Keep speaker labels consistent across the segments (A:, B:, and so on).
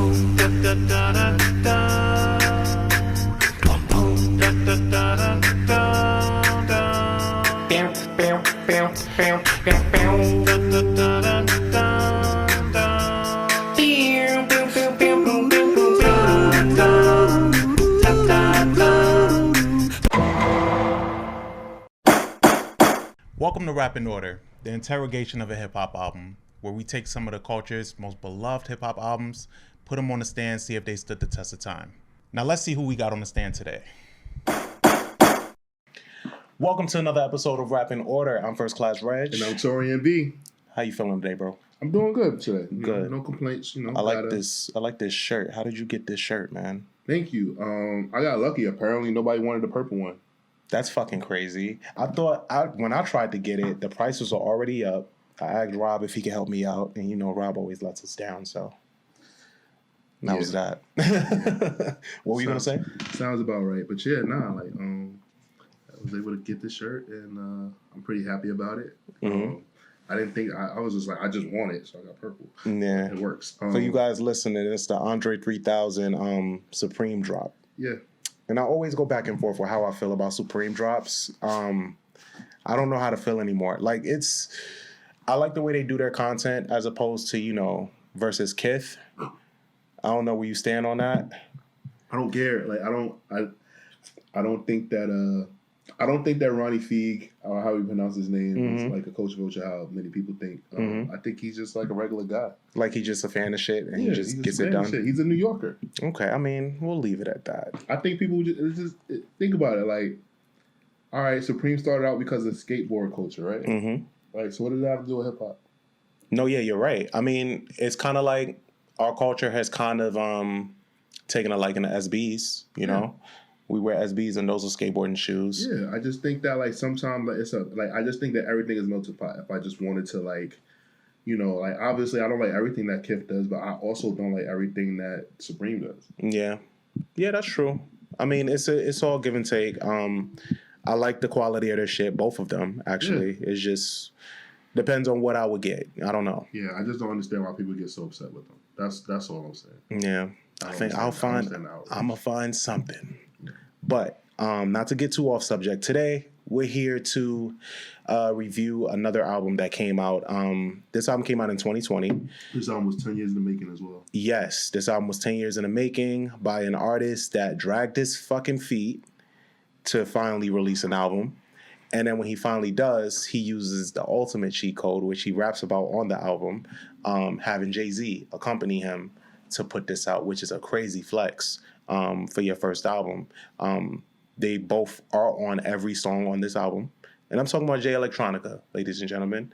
A: Welcome to Rap in Order, the interrogation of a hip-hop album, where we take some of the culture's most beloved hip-hop albums, put them on the stand, see if they stood the test of time. Now let's see who we got on the stand today. Welcome to another episode of Rap in Order. I'm First Class Regg.
B: And I'm Taurian B.
A: How you feeling today, bro?
B: I'm doing good today.
A: Good.
B: No complaints.
A: I like this shirt. How did you get this shirt, man?
B: Thank you. I got lucky. Apparently nobody wanted the purple one.
A: That's fucking crazy. I thought when I tried to get it, the prices were already up. I asked Rob if he could help me out, and you know Rob always lets us down, so that was that. What were you gonna say?
B: Sounds about right. But yeah, I was able to get this shirt, and I'm pretty happy about it.
A: Mm-hmm.
B: I didn't think I was just like I just want it, so I got purple.
A: Yeah,
B: it works.
A: For you guys listening, it's the Andre 3000 Supreme drop.
B: Yeah.
A: And I always go back and forth with how I feel about Supreme drops. I don't know how to feel anymore. Like I like the way they do their content as opposed to, versus Kith. I don't know where you stand on that.
B: I don't care. Like I don't think that Ronnie Feig, or how you pronounce his name, is like a Coach Vulture, how many people think. I think he's just like a regular guy. Like
A: he's just a fan of shit and he just gets it done.
B: He's a New Yorker.
A: Okay, I mean, we'll leave it at that.
B: I think people just think about it. Like, all right, Supreme started out because of skateboard culture, right? Mm-hmm. Like, so what does that have to do with hip hop?
A: No, yeah, you're right. I mean, it's kind of like our culture has kind of taken a liking to SBs, you know? We wear SBs and those are skateboarding shoes.
B: Yeah, I just think that like sometimes I just think that everything is melted pot. If I just wanted to obviously I don't like everything that Kith does, but I also don't like everything that Supreme does. Yeah,
A: that's true. I mean, it's all give and take. I like the quality of their shit, both of them actually. Yeah. It's just depends on what I would get. I don't know.
B: Yeah, I just don't understand why people get so upset with them. That's all I'm saying.
A: Yeah, I think I'm gonna find something. But not to get too off subject, today we're here to review another album that came out. This album came out in 2020.
B: This album was 10 years in the making as well.
A: Yes, this album was 10 years in the making by an artist that dragged his fucking feet to finally release an album. And then when he finally does, he uses the ultimate cheat code, which he raps about on the album, having Jay-Z accompany him to put this out, which is a crazy flex. For your first album. They both are on every song on this album. And I'm talking about Jay Electronica, ladies and gentlemen.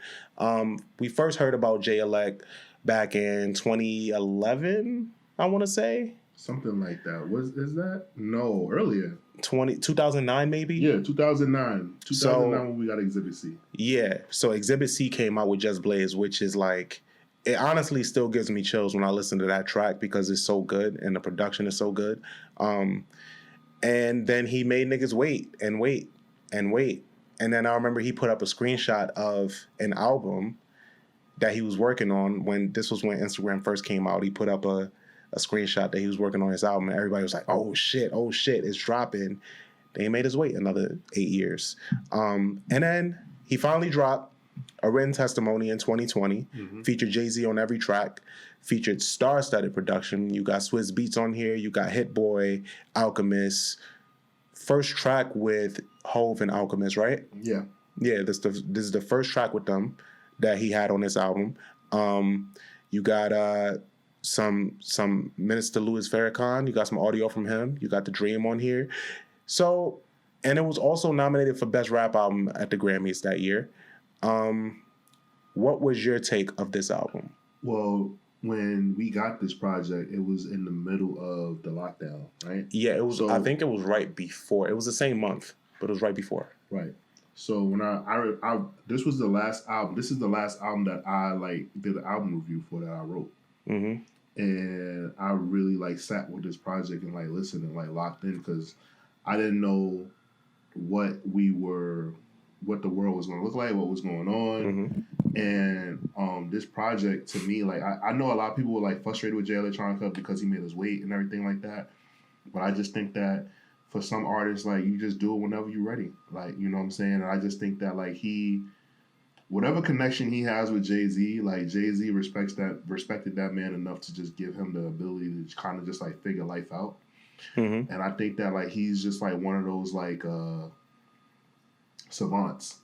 A: We first heard about Jay Elect back in 2011, I want to say.
B: Something like that. Is that? No, earlier.
A: 2009 maybe?
B: Yeah, 2009. 2009 when we got Exhibit C.
A: Yeah, so Exhibit C came out with Just Blaze, which is like... It honestly still gives me chills when I listen to that track because it's so good and the production is so good. And then he made niggas wait and wait and wait. And then I remember he put up a screenshot of an album that he was working on when Instagram first came out. He put up a screenshot that he was working on his album and everybody was like, oh shit, it's dropping. They made us wait another 8 years. And then he finally dropped a written testimony in 2020, featured Jay-Z on every track, featured star-studded production. You got Swizz Beatz on here, you got Hit Boy, Alchemist. First track with Hove and Alchemist, right?
B: Yeah.
A: Yeah, this is the first track with them that he had on this album. You got some minutes to Louis Farrakhan. You got some audio from him. You got The Dream on here. So, and it was also nominated for Best Rap Album at the Grammys that year. What was your take of this album?
B: Well, when we got this project, it was in the middle of the lockdown, right?
A: Yeah, it was. So, I think it was right before. It was the same month, but it was right before.
B: Right. So when I this was the last album. This is the last album that I did an album review for that I wrote. Mm-hmm. And I really sat with this project and listened and locked in because I didn't know what the world was going to look like, what was going on. And this project to me, like I know a lot of people were like frustrated with Jay Electronica because he made us wait and everything like that. But I just think that for some artists, like you just do it whenever you're ready. Like, you know what I'm saying? And I just think that like whatever connection he has with Jay-Z, like Jay-Z respected that man enough to just give him the ability to kind of just like figure life out.
A: Mm-hmm.
B: And I think that like he's just like one of those like savants.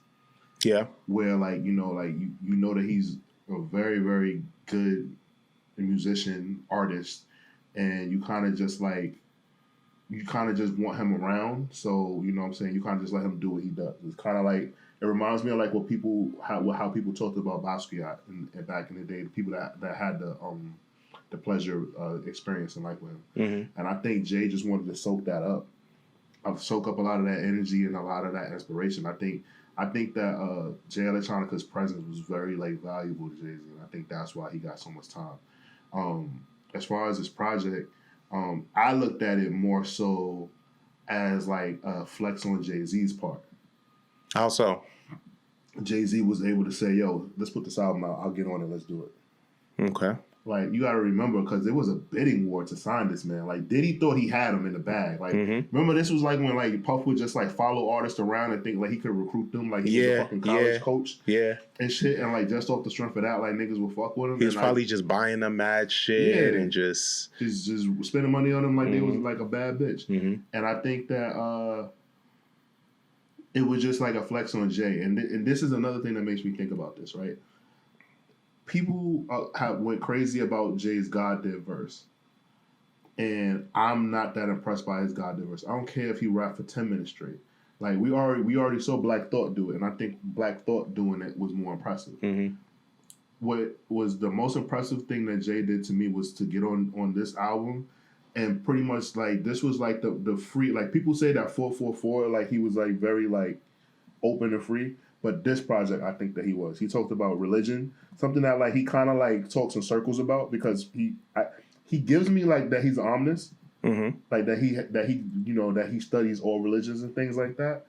A: Yeah.
B: Where like you know that he's a very very good musician artist, and you kind of just want him around. So you know what I'm saying, you kind of just let him do what he does. It's kind of like, it reminds me of like how people talked about Basquiat and back in the day, the people that had the pleasure experience and like with him.
A: Mm-hmm.
B: And I think Jay just wanted to soak that up. Soak up a lot of that energy and a lot of that inspiration. I think that Jay Electronica's presence was very like valuable to Jay-Z, and I think that's why he got so much time. As far as this project, I looked at it more so as like a flex on Jay-Z's part.
A: How so?
B: Jay-Z was able to say, "Yo, let's put this album out. I'll get on it. Let's do it."
A: Okay.
B: Like, you got to remember, because it was a bidding war to sign this man. Like, Diddy thought he had him in the bag. Like, remember, this was like when like Puff would just like follow artists around and think like he could recruit them, like he was a fucking college coach, and shit. And like just off the strength of that, like niggas would fuck with him.
A: He was probably just buying them mad shit and just
B: spending money on them like they was like a bad bitch. And I think that it was just like a flex on Jay. And this is another thing that makes me think about this, right? People went crazy about Jay's God Did verse. And I'm not that impressed by his God Did verse. I don't care if he rapped for 10 minutes straight. Like, we already saw Black Thought do it, and I think Black Thought doing it was more impressive. What was the most impressive thing that Jay did to me was to get on this album, and pretty much, like, this was, like, the free, like, people say that 444, like, he was, like, very, like, open and free. But this project, I think that he was. He talked about religion, something that like he kind of like talks in circles about, because he gives me like that he's omnis, like that he studies all religions and things like that.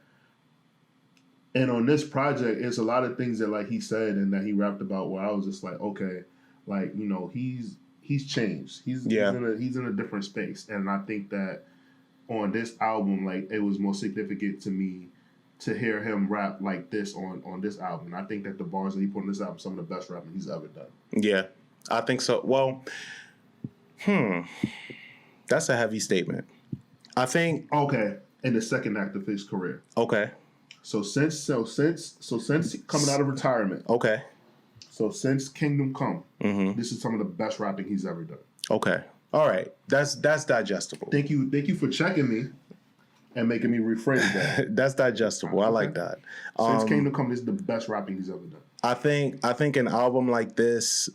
B: And on this project, it's a lot of things that like he said and that he rapped about where I was just like, okay, like he's changed. He's in a different space, and I think that on this album, like it was more significant to me to hear him rap like this on this album. And I think that the bars that he put on this album are some of the best rapping he's ever done. Yeah,
A: I think so. Well, that's a heavy statement. I think.
B: Okay, in the second act of his career.
A: Okay.
B: So since coming out of retirement.
A: Okay.
B: So since Kingdom Come, this is some of the best rapping he's ever done.
A: Okay. All right. That's digestible.
B: Thank you for checking me and making me rephrase that.
A: That's digestible. Okay. I like that.
B: Since Kingdom Come, this is the best rapping he's ever done.
A: I think an album like this,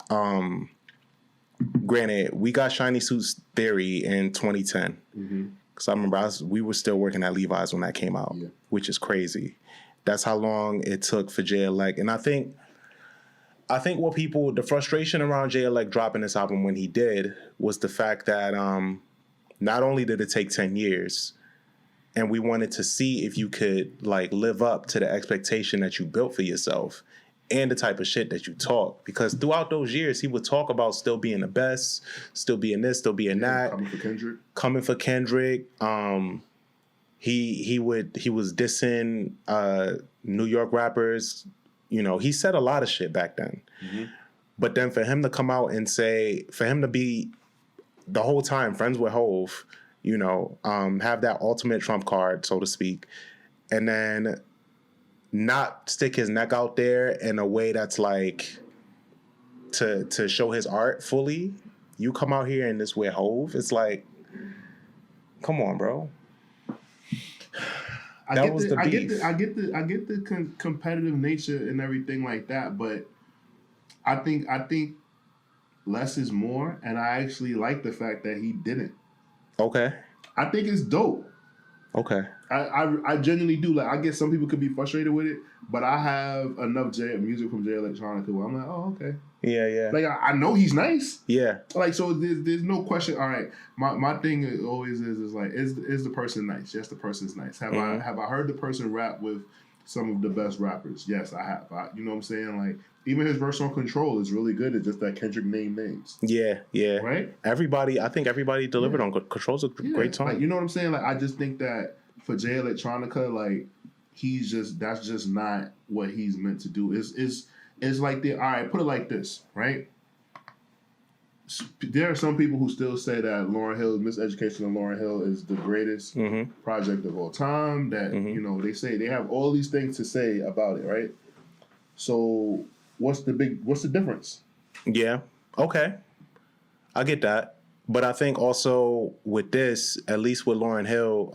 A: granted, we got Shiny Suits Theory in 2010. Because I remember we were still working at Levi's when that came out, which is crazy. That's how long it took for Jay Elect. And I think the frustration around Jay Elect dropping this album when he did was the fact that not only did it take 10 years, and we wanted to see if you could like live up to the expectation that you built for yourself and the type of shit that you talk. Because throughout those years, he would talk about still being the best, still being this, still being that. Coming for Kendrick. He was dissing New York rappers. You know, he said a lot of shit back then. But then for him to come out and say, for him to be the whole time friends with Hove, you know, have that ultimate trump card, so to speak, and then not stick his neck out there in a way that's like to show his art fully. You come out here and this with Hove, it's like, come on, bro.
B: I get the competitive nature and everything like that, but I think less is more, and I actually like the fact that he didn't.
A: Okay.
B: I think it's dope.
A: Okay.
B: I genuinely do. Like, I guess some people could be frustrated with it, but I have enough music from Jay Electronica where I'm like, oh, okay.
A: Yeah.
B: Like, I know he's nice.
A: Yeah.
B: Like, so there's no question. All right. My thing always is like, is the person nice? Yes, the person's nice. Have I heard the person rap with some of the best rappers. Yes, I have. You know what I'm saying? Like, even his verse on Control is really good. It's just that Kendrick named names.
A: Yeah.
B: Right?
A: I think everybody delivered on Control's a great song.
B: Like, you know what I'm saying? Like, I just think that for Jay Electronica, like, that's just not what he's meant to do. It's like all right, put it like this, right? There are some people who still say that Lauryn Hill, Miseducation of Lauryn Hill is the greatest project of all time. That, you know, they say they have all these things to say about it, right? So what's the difference?
A: Yeah. Okay. I get that. But I think also with this, at least with Lauryn Hill,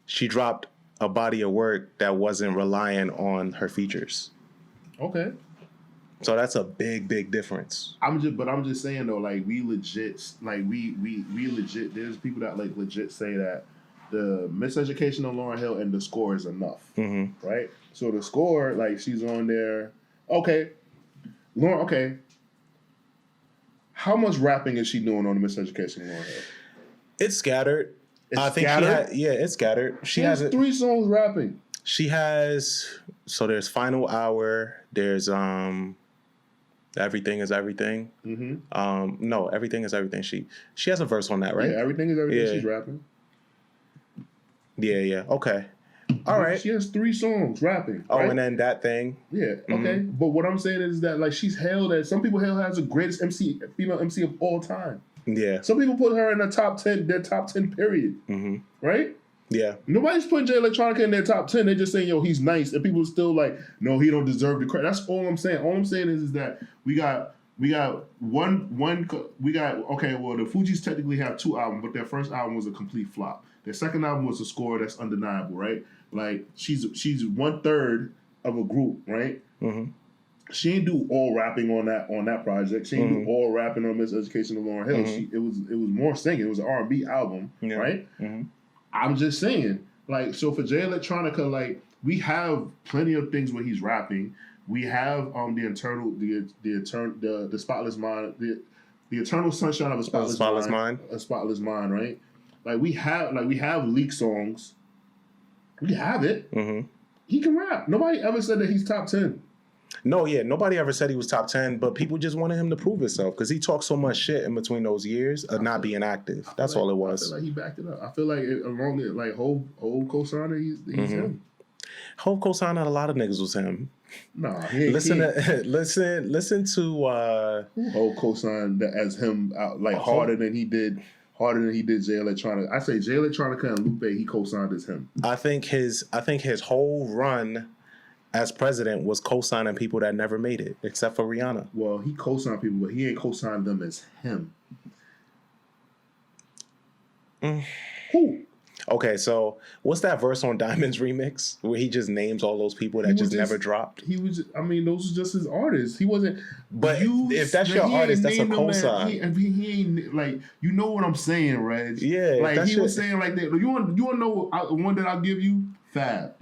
A: she dropped a body of work that wasn't relying on her features.
B: Okay.
A: So that's a big difference.
B: I'm just saying though, like we legit, there's people that like legit say that the Miseducation of Lauryn Hill and the score is enough, right? So the score, like she's on there. Okay, Lauren. Okay, how much rapping is she doing on the Miseducation of Lauryn Hill?
A: It's scattered.
B: It's scattered?
A: It's scattered. She has
B: 3 songs rapping.
A: She has, so there's Final Hour. There's Everything is Everything. No, Everything is Everything. She has a verse on that, right?
B: Yeah, Everything is Everything. Yeah. She's rapping.
A: Yeah. Okay. All right.
B: She has 3 songs rapping.
A: Oh,
B: right?
A: And then That Thing.
B: Yeah. Okay. But what I'm saying is that like she's hailed as, some people hail her as the greatest female MC of all time.
A: Yeah.
B: Some people put her in their top 10 period. Right?
A: Yeah.
B: Nobody's putting Jay Electronica in their top 10. They're just saying, yo, he's nice. And people are still like, no, he don't deserve the credit. That's all I'm saying. All I'm saying is that we got the Fugees technically have 2 albums, but their first album was a complete flop. Their second album was a score that's undeniable, right? Like she's 1/3 of a group, right? She didn't do all rapping on that project. She didn't do all rapping on Miseducation of Lauryn Hill. It was more singing. It was an R&B album, right? I'm just saying, like, so for Jay Electronica, like, we have plenty of things where he's rapping. We have the Spotless Mind, the Eternal Sunshine of a Spotless Mind. A Spotless Mind, right? Like we have leak songs. We have it. He can rap. Nobody ever said that he's top 10.
A: No, yeah, nobody ever said he was top 10, but people just wanted him to prove himself because he talked so much shit in between those years of not being active. That's all it was.
B: I feel like he backed it up. I feel like along with like Hov co-signer, he's him.
A: Hov co-signer, a lot of niggas was him.
B: Nah, he ain't.
A: Listen to
B: Hov co-signed as him like harder than he did Jay Electronica. I say Jay Electronica and Lupe, he co-signed as him.
A: I think his whole run as president was co-signing people that never made it, except for Rihanna.
B: Well, he co-signed people, but he ain't co-signed them as him. Who?
A: Okay, so what's that verse on Diamonds remix where he just names all those people that just never dropped?
B: He was, I mean, those are just his artists. He wasn't.
A: But if that's your artist, that's a co-sign.
B: He ain't like, you know what I'm saying, Reg?
A: Yeah.
B: Like he was saying like that. You want to know one that I'll give you? Fab.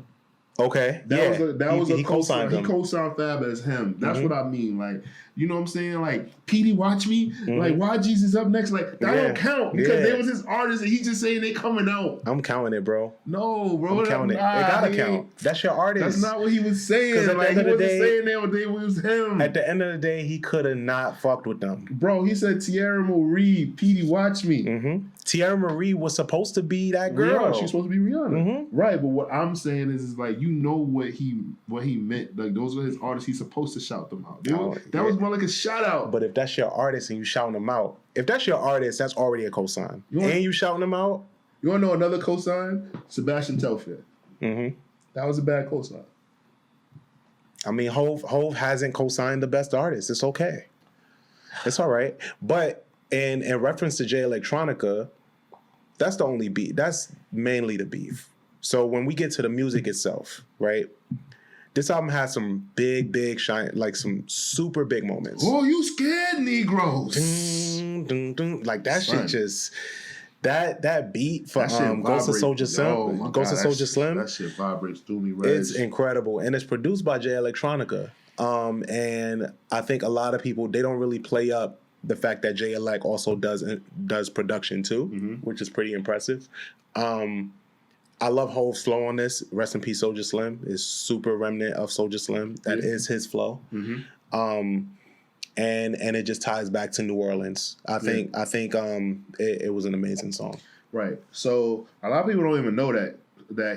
A: Okay.
B: He co-signed him. He co-signed Fab as him. That's what I mean. Like, you know what I'm saying? Like, PD Watch Me. Like, why Jesus Up Next? Like, that don't count because they was his artist and he just saying they coming out.
A: I'm counting it, bro.
B: No, bro.
A: I'm counting it. It gotta count. That's your artist.
B: That's not what he was saying. Like, he wasn't saying that they was him.
A: At the end of the day, he could have not fucked with them.
B: Bro, he said Tierra Marie, PD Watch Me.
A: Tierra Marie was supposed to be that girl.
B: She's supposed to be Rihanna. Right, but what I'm saying is like, you know what he meant. Like, those are his artists. He's supposed to shout them out. That was more like a shout out.
A: But if that's your artist and you shouting them out, if that's your artist, that's already a cosign. And you shouting them out.
B: You want to know another cosign? Sebastian Telfair. That was a bad cosign.
A: I mean, Hov hasn't cosigned the best artist. It's okay. It's all right. But in reference to Jay Electronica, that's the only beef. That's mainly the beef. So when we get to the music itself, right? This album has some big shine, like some super big moments.
B: Oh, you scared Negroes.
A: Like that shit just that beat for Ghost of Soulja Slim. Ghost of Soulja Slim.
B: That shit vibrates through me, right?
A: It's incredible. And it's produced by Jay Electronica. And I think a lot of people, they don't really play up the fact that Jay Elect also does production too, which is pretty impressive. I love Hove's flow on this. Rest in peace, Soulja Slim is super remnant of Soulja Slim. That is his flow. And it just ties back to New Orleans. I think it was an amazing song.
B: Right. So a lot of people don't even know that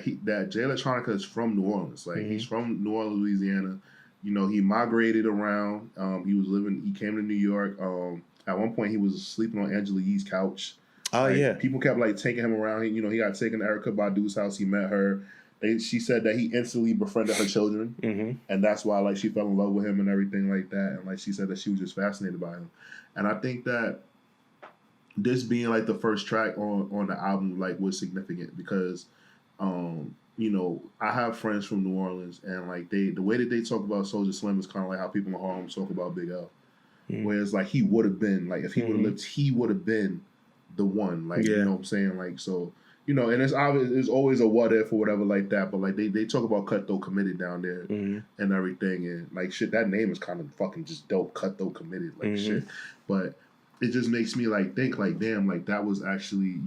B: Jay Electronica is from New Orleans. Like he's from New Orleans, Louisiana. You know, he migrated around. He came to New York. At one point he was sleeping on Angela Yee's couch.
A: Oh,
B: like,
A: yeah.
B: People kept like taking him around. He got taken to Erykah Badu's house. He met her. She said that he instantly befriended her children, and that's why like she fell in love with him and everything like that. And like she said that she was just fascinated by him. And I think that this being like the first track on the album like was significant because, you know, I have friends from New Orleans and like the way that they talk about Soulja Slim is kind of like how people in Harlem talk about Big L. Whereas like he would have been like if he would have lived, he would have been the one. Like you know what I'm saying? Like so. You know, and it's obvious. There's always a what if or whatever like that. But like they talk about Cutthroat Committed down there and everything, and like shit. That name is kind of fucking just dope. Cutthroat Committed, like shit. But it just makes me like think like damn, like that was actually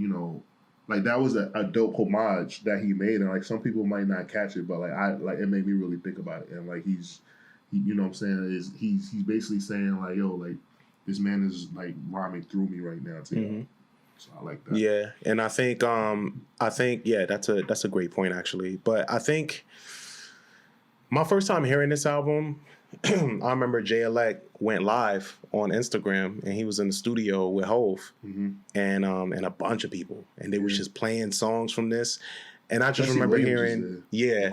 B: like that was a dope homage that he made, and like some people might not catch it, but like it made me really think about it, and like you know what I'm saying he's basically saying like yo like this man is like rhyming through me right now too. So I like that.
A: Yeah, and I think yeah, that's a great point actually. But I think my first time hearing this album, I remember Jay Elect went live on Instagram and he was in the studio with Hove and a bunch of people, and they was just playing songs from this. And I just remember hearing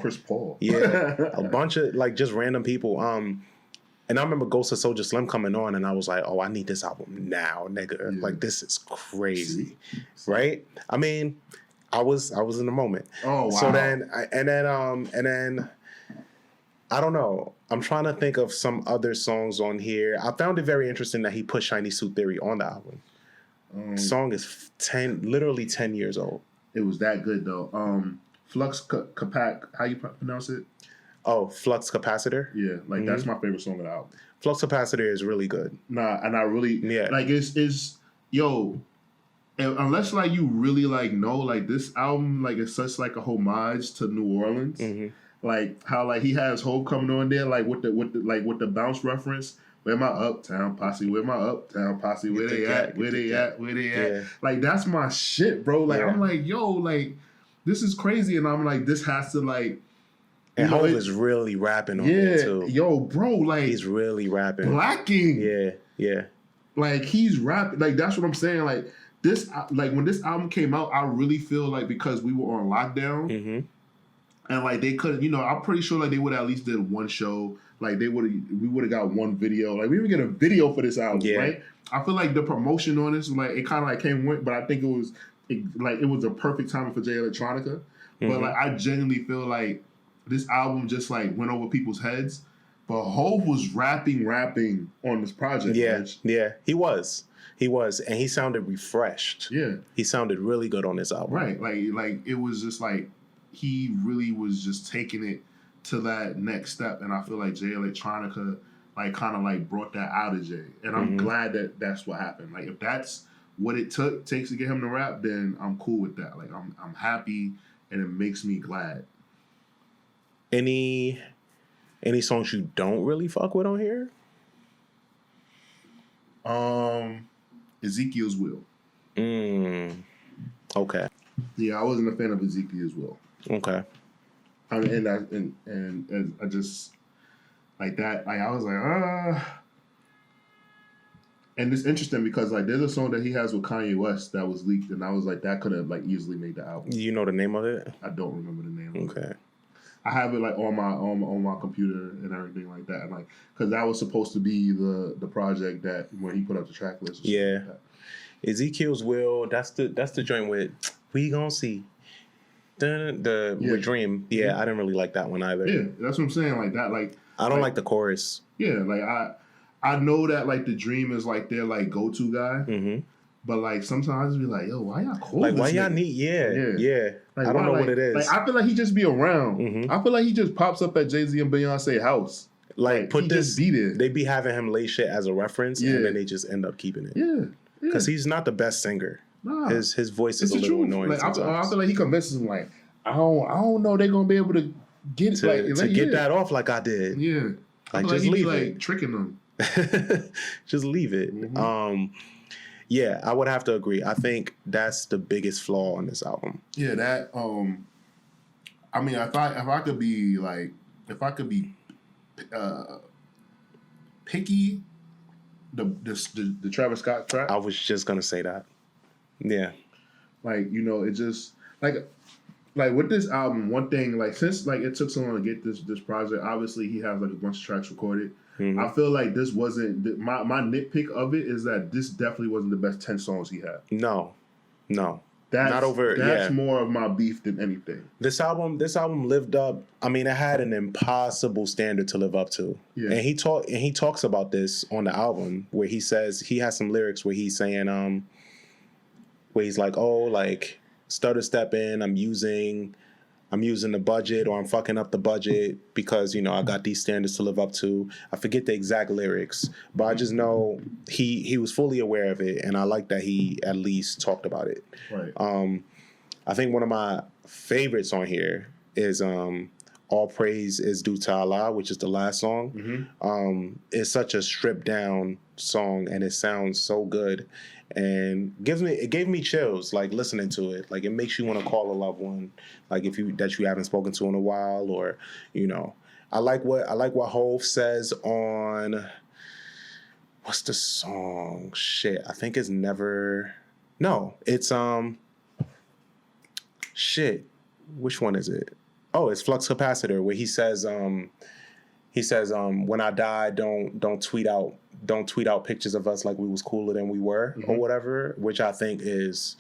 B: Chris Paul,
A: a bunch of like just random people. And I remember Ghost of Soulja Slim coming on, and I was like, "Oh, I need this album now, nigga!
B: Yeah.
A: Like this is crazy, right?" I mean, I was in the moment.
B: Oh wow!
A: So then I don't know. I'm trying to think of some other songs on here. I found it very interesting that he put Shiny Suit Theory on the album. The song is literally 10 years old.
B: It was that good though. Flux Capac, how you pronounce it?
A: Oh, Flux Capacitor?
B: Yeah, like that's my favorite song of the album.
A: Flux Capacitor is really good.
B: Nah, and I really like it's unless like you really like know like this album like it's such like a homage to New Orleans. Like how like he has Hope coming on there like with the bounce reference. Where my uptown posse? Where my uptown posse? Where they at? Where they at? Where they at? Yeah. Like that's my shit, bro. Like I'm like yo, like this is crazy, and I'm like this has to like.
A: And Hov is really rapping on it too.
B: Yo, bro, like
A: he's really rapping.
B: Blacking.
A: Yeah.
B: Like he's rapping. Like that's what I'm saying. Like this, like when this album came out, I really feel like because we were on lockdown, and like they couldn't, I'm pretty sure like they would at least did one show. Like we would have got one video. Like we would get a video for this album, right? I feel like the promotion on this, like it kind of like came and went, but I think it was a perfect timing for Jay Electronica. But like I genuinely feel like. This album just like went over people's heads, but Hov was rapping on this project.
A: Yeah, he was, and he sounded refreshed.
B: Yeah,
A: he sounded really good on this album.
B: Right, like it was just like he really was just taking it to that next step, and I feel like Jay Electronica like kind of like brought that out of Jay, and I'm glad that that's what happened. Like if that's what it takes to get him to rap, then I'm cool with that. Like I'm happy, and it makes me glad.
A: Any songs you don't really fuck with on here?
B: Ezekiel's Will.
A: Okay.
B: Yeah, I wasn't a fan of Ezekiel's Will.
A: Okay.
B: I mean, and I just like that. Like I was like, And it's interesting because like there's a song that he has with Kanye West that was leaked, and I was like, that could have like easily made the album.
A: You know the name of it?
B: I don't remember the name.
A: Okay.
B: Of it. I have it like on my computer and everything like that, and like because that was supposed to be the project that when he put up the track list.
A: Yeah,
B: like
A: Ezekiel's Will. That's the joint with We Gonna See. With Dream. Yeah, I didn't really like that one either.
B: Yeah, that's what I'm saying. Like that, like
A: I don't like the chorus.
B: Yeah, like I know that like the Dream is like their like go to guy. But like sometimes I just be like, yo, why y'all call
A: like
B: this
A: why
B: nigga?
A: y'all need
B: yeah. Like,
A: I don't know
B: like,
A: what it is.
B: Like I feel like he just be around. I feel like he just pops up at Jay-Z and Beyonce house.
A: Like put this
B: just be there.
A: They be having him lay shit as a reference and then they just end up keeping it.
B: Yeah.
A: Because he's not the best singer.
B: Nah.
A: His voice is a little annoying.
B: Like I feel like he convinces him like I don't know they're gonna be able to get
A: to get that off like I did.
B: Yeah,
A: like just leave it.
B: Tricking them.
A: Just leave it. Yeah, I would have to agree. I think that's the biggest flaw on this album.
B: Yeah, that. I mean, if I could be picky, the Travis Scott track.
A: I was just gonna say that. Yeah,
B: like it just like with this album, one thing since it took so long to get this project. Obviously, he has a bunch of tracks recorded. I feel like this wasn't my nitpick of it is that this definitely wasn't the best 10 songs he had.
A: No.
B: That's more of my beef than anything.
A: This album lived up. I mean, it had an impossible standard to live up to. Yeah. And he talks about this on the album where he says he has some lyrics where he's saying where he's like, oh, like stutter step in, I'm using the budget, or I'm fucking up the budget because, I got these standards to live up to. I forget the exact lyrics, but I just know he was fully aware of it, and I like that he at least talked about it.
B: Right.
A: I think one of my favorites on here is All Praise is Due to Allah, which is the last song. It's such a stripped down song, and it sounds so good. And it gave me chills, like listening to it. Like it makes you want to call a loved one, like that you haven't spoken to in a while, or I like what Hov says on what's the song? Shit, I think it's Never. No, it's shit. Which one is it? Oh, it's Flux Capacitor, where he says when I die, don't tweet out pictures of us like we was cooler than we were or whatever, which I think is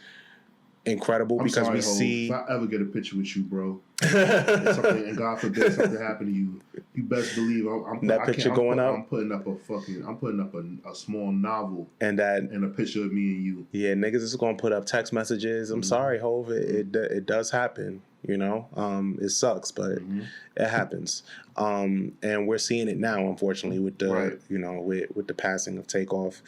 A: incredible because we see.
B: If I ever get a picture with you, bro, and God forbid something happened to you, you best believe I'm putting up a small novel and a picture of me and you.
A: Yeah, niggas is gonna put up text messages. I'm sorry, Hov. It does happen. It sucks, but it happens. And we're seeing it now, unfortunately, with the with the passing of Takeoff.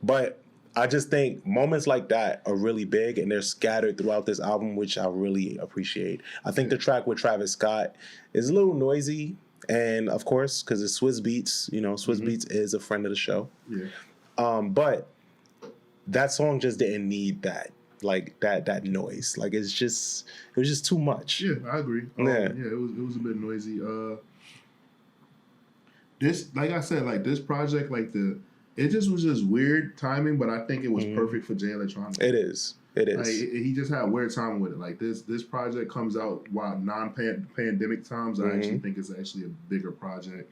A: But I just think moments like that are really big, and they're scattered throughout this album, which I really appreciate. I think the track with Travis Scott is a little noisy, and of course, because it's Swizz Beatz, Swizz Beatz is a friend of the show. Yeah. But that song just didn't need that. Like that noise, like it was just too much.
B: Yeah, I agree. It was a bit noisy. This, like I said, like this project, it just was just weird timing, but I think it was perfect for Jay Electronica.
A: It is. Like,
B: he just had weird timing with it. Like this project comes out while non-pandemic times. I actually think it's actually a bigger project.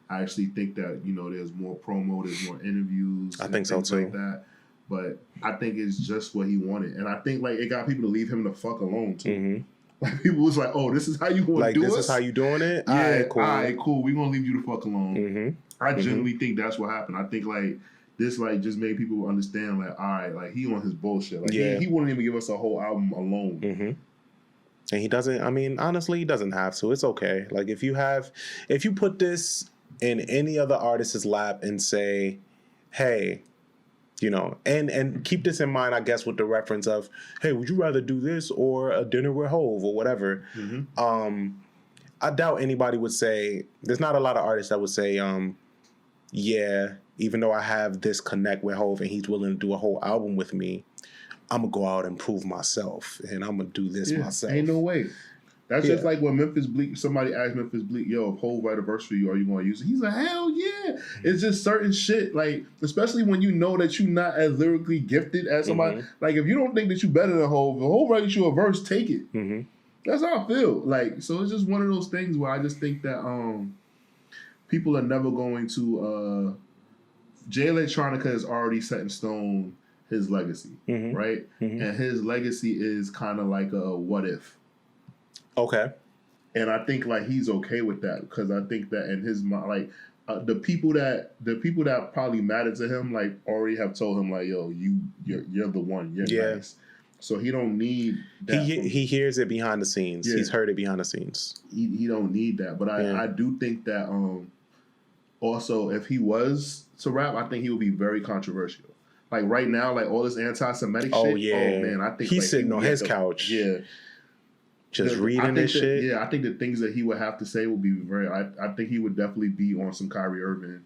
B: I actually think that there's more promo, there's more interviews.
A: I think so too.
B: Like that. But I think it's just what he wanted. And I think, it got people to leave him the fuck alone, too. Like, people was like, oh, this is how you want to do it?
A: This is how you doing it?
B: Yeah, all right, cool. We're going to leave you the fuck alone. I genuinely think that's what happened. I think, this, just made people understand, all right, he on his bullshit. He wouldn't even give us a whole album alone.
A: And he doesn't, honestly, he doesn't have to. It's okay. Like, if you put this in any other artist's lap and say, hey, and keep this in mind, I guess, with the reference of, hey, would you rather do this or a dinner with Hov or whatever? I doubt anybody would say, there's not a lot of artists that would say, yeah, even though I have this connect with Hov and he's willing to do a whole album with me, I'm going to go out and prove myself and I'm going to do this myself.
B: Ain't no way. That's just like when Memphis Bleak, somebody asked Memphis Bleak, yo, if Hov write a verse for you, are you going to use it? He's like, hell yeah. It's just certain shit, especially when you know that you're not as lyrically gifted as somebody. If you don't think that you're better than Hov, if Hov writes you a verse, take it. That's how I feel. So it's just one of those things where I just think that people are never going to... Jay Electronica is already set in stone his legacy, right? And his legacy is kind of like a what if.
A: Okay.
B: And I think he's okay with that because I think that in his mind, the people that probably matter to him already have told him yo, you're the one, you're nice. So he don't need that.
A: He hears it behind the scenes. Yeah. He's heard it behind the scenes.
B: He don't need that. But I do think that also if he was to rap, I think he would be very controversial. Right now, all this anti-Semitic shit.
A: Yeah.
B: Oh man, I think
A: he's sitting on his couch.
B: Yeah.
A: just reading this shit.
B: Yeah, I think the things that he would have to say would be very. I think he would definitely be on some Kyrie Irving,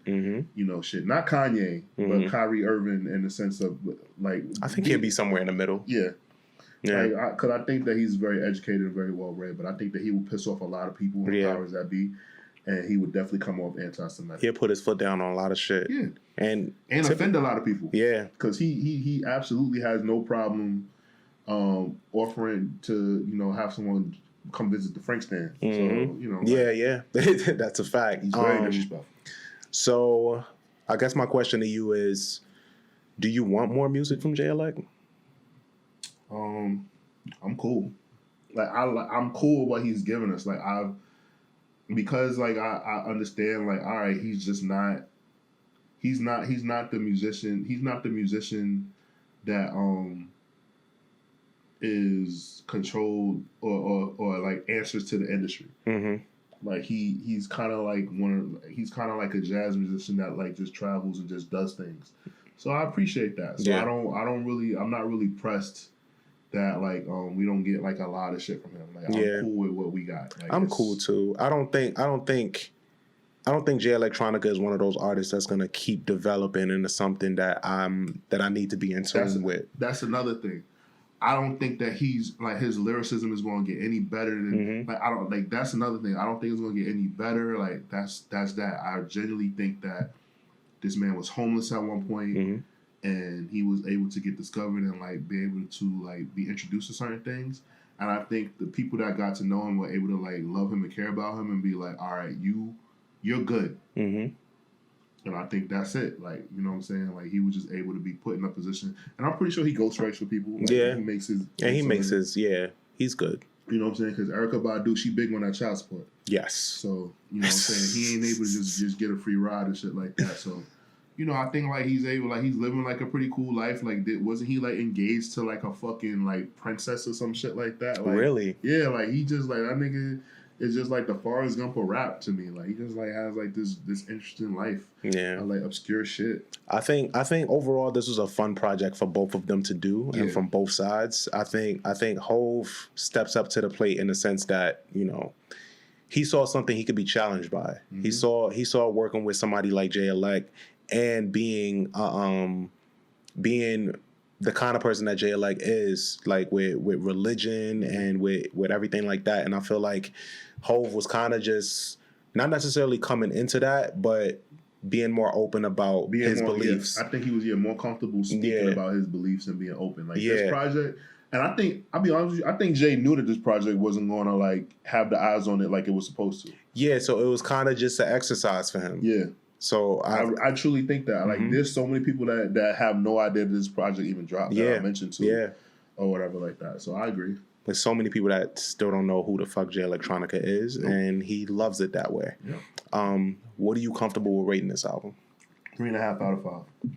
B: shit. Not Kanye, but Kyrie Irving in the sense of like.
A: I think he'd be somewhere in the middle.
B: Yeah. Yeah, because I think that he's very educated and very well read, but I think that he would piss off a lot of people in powers that be, and he would definitely come off anti-Semitic.
A: He'll put his foot down on a lot of shit.
B: Yeah, and offend a lot of people.
A: Yeah,
B: because he absolutely has no problem offering to have someone come visit the Frank stand. So
A: yeah, that's a fact.
B: He's very disrespectful.
A: So I guess my question to you is, do you want more music from JLX?
B: I'm cool. Like I'm cool with what he's giving us. Like because I understand. Like, all right, he's just not. He's not the musician. He's not the musician that is controlled or like answers to the industry. Like he's kind of like he's kind of like a jazz musician that like just travels and just does things. So I appreciate that. So I'm not really pressed that like we don't get like a lot of shit from him. Like I'm cool with what we got. Like,
A: I'm cool too. I don't think J Electronica is one of those artists that's gonna keep developing into something that I need to be in tune with. That's
B: another thing. I don't think that he's like his lyricism is going to get any better than like I don't like that's another thing. I don't think it's going to get any better. Like that's that. I genuinely think that this man was homeless at one point. And he was able to get discovered and like be able to like be introduced to certain things. And I think the people that got to know him were able to like love him and care about him and be like, all right, you're good. And I think that's it. Like, you know what I'm saying? Like he was just able to be put in a position. And I'm pretty sure he ghostwrites for people. Like, he makes his.
A: And he makes his. He's good.
B: You know what I'm saying? Because Erykah Badu, she big on that child support.
A: Yes.
B: So you know what I'm saying? He ain't able to just get a free ride and shit like that. So. I think like he's living like a pretty cool life. Like, wasn't he like engaged to like a fucking like princess or some shit like that? Like,
A: really?
B: Yeah, like he just like that nigga is just like the Forrest Gump of rap to me. Like he just like has like this interesting life.
A: Yeah,
B: like obscure shit.
A: I think overall this was a fun project for both of them to do, and from both sides. I think Hove steps up to the plate in the sense that he saw something he could be challenged by. He saw working with somebody like JLX. And being the kind of person that JLX is, like with religion and with everything like that. And I feel like Hove was kind of just not necessarily coming into that, but being more open about his beliefs.
B: I think he was more comfortable speaking about his beliefs and being open. Like this project. And I think, I'll be honest with you, I think Jay knew that this project wasn't going to like have the eyes on it like it was supposed to.
A: Yeah, so it was kind of just an exercise for him.
B: Yeah.
A: So
B: I truly think that like there's so many people that have no idea that this project even dropped that I mentioned to or whatever like that. So I agree.
A: There's so many people that still don't know who the fuck J Electronica is, and he loves it that way. What are you comfortable with rating this album?
B: 3.5 out of 5.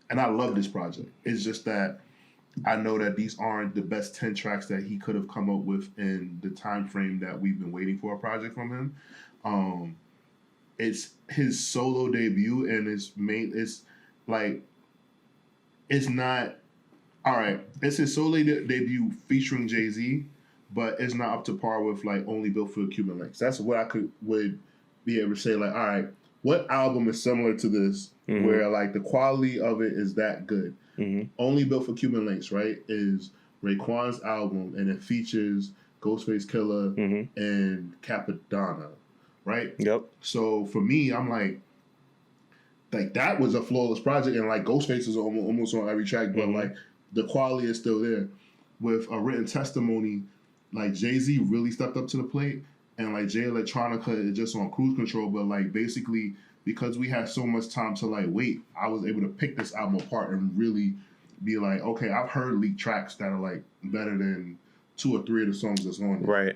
B: And I love this project. It's just that I know that these aren't the best 10 tracks that he could have come up with in the time frame that we've been waiting for a project from him. It's his solo debut, and it's not all right. It's his solo debut featuring Jay-Z, but it's not up to par with like Only Built for Cuban Links. That's what I would be able to say. Like, all right, what album is similar to this where like the quality of it is that good? Only Built for Cuban Links, right? Is Raekwon's album, and it features Ghostface Killah and Capadonna. Right?
A: Yep.
B: So for me, I'm like that was a flawless project, and like Ghostface is almost on every track, but like the quality is still there. With a written testimony, like Jay-Z really stepped up to the plate, and like J Electronica is just on cruise control. But like basically, because we had so much time to like wait, I was able to pick this album apart and really be like, okay, I've heard leaked tracks that are like better than 2 or 3 of the songs that's on there.
A: Right.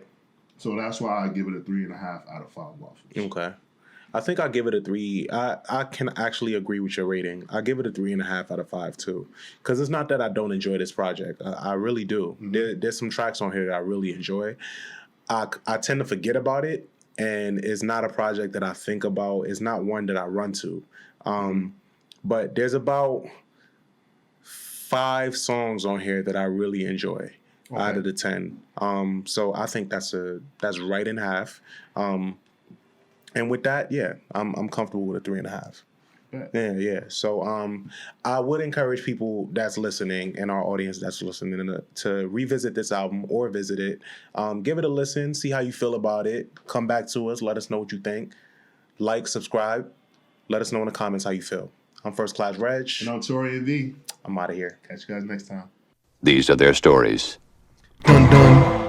B: So that's why I give it a 3.5 out of 5 waffles.
A: Okay. I think I give it a 3. I can actually agree with your rating. I give it a 3.5 out of 5 too. Because it's not that I don't enjoy this project. I really do. There's some tracks on here that I really enjoy. I tend to forget about it, and it's not a project that I think about. It's not one that I run to. But there's about 5 songs on here that I really enjoy. out of the 10. So I think that's right in half. And with that, yeah, I'm comfortable with a 3.5. Yeah. So I would encourage people that's listening and our audience that's listening to revisit this album or visit it. Give it a listen, see how you feel about it. Come back to us, let us know what you think. Like, subscribe, let us know in the comments how you feel. I'm First Class Reg.
B: And I'm Taurian B.
A: I'm out of here.
B: Catch you guys next time.
C: These are their stories.
D: Dun dun.